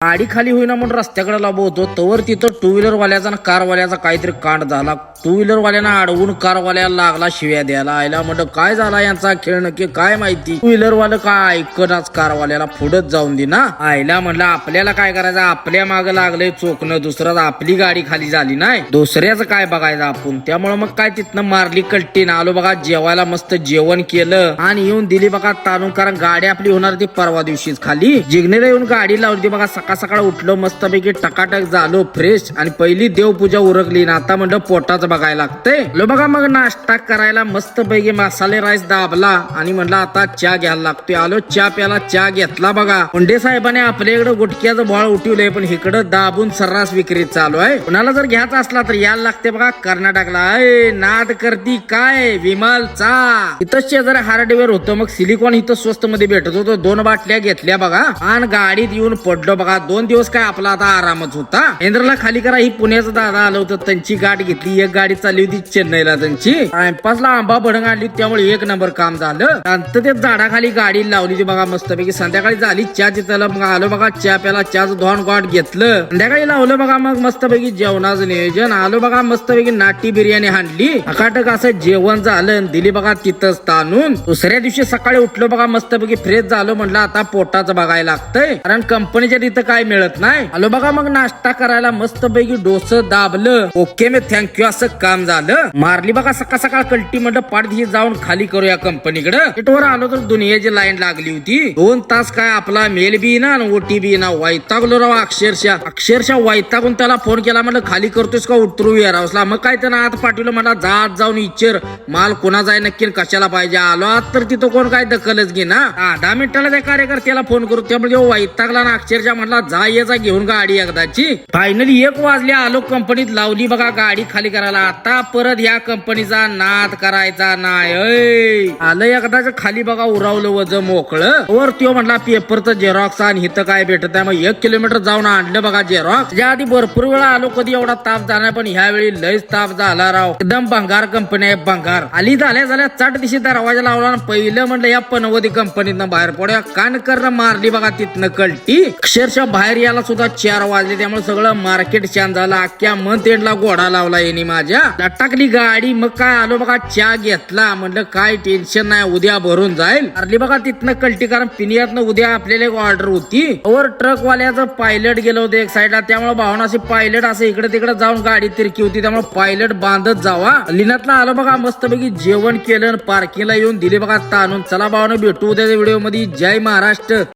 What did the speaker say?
गाडी खाली होईना म्हणून रस्त्याकडे लाभो होतो तवर तिथं टू व्हीलर वाल्याचा आणि कार वाल्याचा काहीतरी कांड झाला. टू व्हीलर वाल्यानं अडवून कार वाल्याला लागला शिव्या द्यायला. आयला म्हणलं काय झाला यांचा खेळ नक्की काय माहिती. टू व्हीलर वाला काय ऐकनाच कार वाल्याला पुढंच जाऊन दे ना. आयला म्हणलं आपल्याला काय करायचं, आपल्या मागं लागलंय चोकणं, दुसरं आपली गाडी खाली झाली नाही, दुसऱ्याचं काय बघायचं आपण. त्यामुळे मग काय तिथनं मारली कल्टीन. आलो बघा जेवायला, मस्त जेवण केलं आणि येऊन दिली बघा ताणून, कारण गाडी आपली होणार ती परवा दिवशीच खाली. जिग्नेला येऊन गाडी लावली बघा. सकाळ सकाळ उठलो मस्तपैकी टकाटक झालो फ्रेश आणि पहिली देवपूजा उरकली ना. आता म्हणलं पोटाचं बघायला लागतंय. लो बघा मग नाश्ता करायला मस्तपैकी मसाले राईस दाबला आणि म्हणलं आता चहा घ्यायला लागतोय. आलो चहा प्याला, चहा घेतला बघा. मुंडे साहेबाने आपल्याकडे गुटक्याचं बोळ उठवलंय पण इकडं दाबून सर्रास विक्री चालू आहे. कुणाला जर घ्यायचा असला तर यायला लागते बघा कर्नाटकला. नाद करती काय विमलचा. इथं शेजारी हार्डवेअर होतं, मग सिलिकॉन इथं स्वस्त मध्ये भेटत होतो. 2 बाटल्या घेतल्या बघा आणि गाडीत येऊन पडलो बघा. 2 दिवस काय आपला आता आरामच होता. इंद्रला खाली करा, ही पुण्याचं दादा आलं होतं, त्यांची गाठ घेतली. एक गाडी चालली होती चेन्नईला त्यांची. टाइमपासला आंबा भडंग आणली, त्यामुळे 1 नंबर काम झालं. नंतर ते झाडाखाली गाडी लावली होती बघा मस्तपैकी. संध्याकाळी झाली चहाची तलब. मग आलो बघा चहा प्याला, चहाचं 2 गाठ घेतलं. संध्याकाळी लावलं बघा मग मस्तपैकी जेवणाचं नियोजन. आलो बघा मस्तपैकी नाटी बिर्याणी हाणली. अकाटक असं जेवण झालं, दिली बघा तिथंच ताणून. दुसऱ्या दिवशी सकाळी उठलो बघा मस्तपैकी फ्रेश झालो. म्हटलं आता पोटाचं बघायला लागतंय, कारण कंपनीच्या तिथं काय मिळत नाही. आलो बघा मग नाश्ता करायला मस्तपैकी डोसं दाबलं. ओके मी थँक्यू असं काम झालं. मारली बघा सकाळ सकाळ कल्टी. म्हणलं पाडधी जाऊन खाली करूया कंपनीकडे. तिथवर आलो तर दुनियाची लाईन लागली होती. 2 तास काय आपला मेल बी ना ओटीबी ना. वैतागलो राव अक्षरशः वैतागून त्याला फोन केला. म्हणलं खाली करतोस का उतरू वेअरहाऊसला. मग काय त्यानं आत पाठवलं. मला जात जाऊन इच्छेर माल कोणाचा आहे नक्की कशाला पाहिजे. आलो आत तर तिथं कोण काय दखलच घे ना. 10 मिनिटाला त्या कार्यकर्त्याला फोन करू. त्यामुळे वैतागला ना अक्षरशः. म्हटला जा याचा घेऊन गाडी एकदाची. फायनली 1 वाजले. आलो कंपनीत, लावली बघा गाडी खाली करायला. आता परत या कंपनीचा नाद करायचा नाही. आलं एकदाच खाली बघा, उरावलं वजन मोकळं. वर त्यो म्हटला पेपरचं झेरॉक्स आणि इथं काय भेटत आहे. मग 1 किलोमीटर जाऊन आणलं बघा झेरॉक्स. त्या आधी भरपूर वेळा आलो, कधी एवढा ताप झाला पण ह्यावेळी लयच ताप झाला राव. एकदम भंगार कंपनी आहे, भंगार. आली झाल्या चट दिशी दरवाजा लावला. पहिलं म्हणलं या पनवती कंपनीतनं बाहेर पडूया. कानकर मारली बघा तिथनं कल्टी. अक्षरशः बाहेर यायला सुद्धा 4 वाजले. त्यामुळे सगळं मार्केट शांत झालं. अख्ख्या मंथ एंडला घोडा लावला येणे माझ्या. टाकली गाडी. मग काय आलो बघा चहा घेतला. म्हणलं काय टेन्शन नाही, उद्या भरून जाईल. मारली बघा तिथनं कल्टी, कारण पिनियातनं उद्या आपल्याला एक ऑर्डर होती. वर ट्रक वाल्याचं पायलट गेलं होतं एक साईडला. त्यामुळे भावनाशी पायलट असं इकडे तिकडे जाऊन गाडी तिरकी होती. त्यामुळे पायलट बांधत जावा. लिनातला आलो बघा मस्तपैकी जेवण केलं. पार्किंगला येऊन दिले बघा ताणून. चला भावना भेटू उद्या व्हिडिओ मध्ये. जय महाराष्ट्र.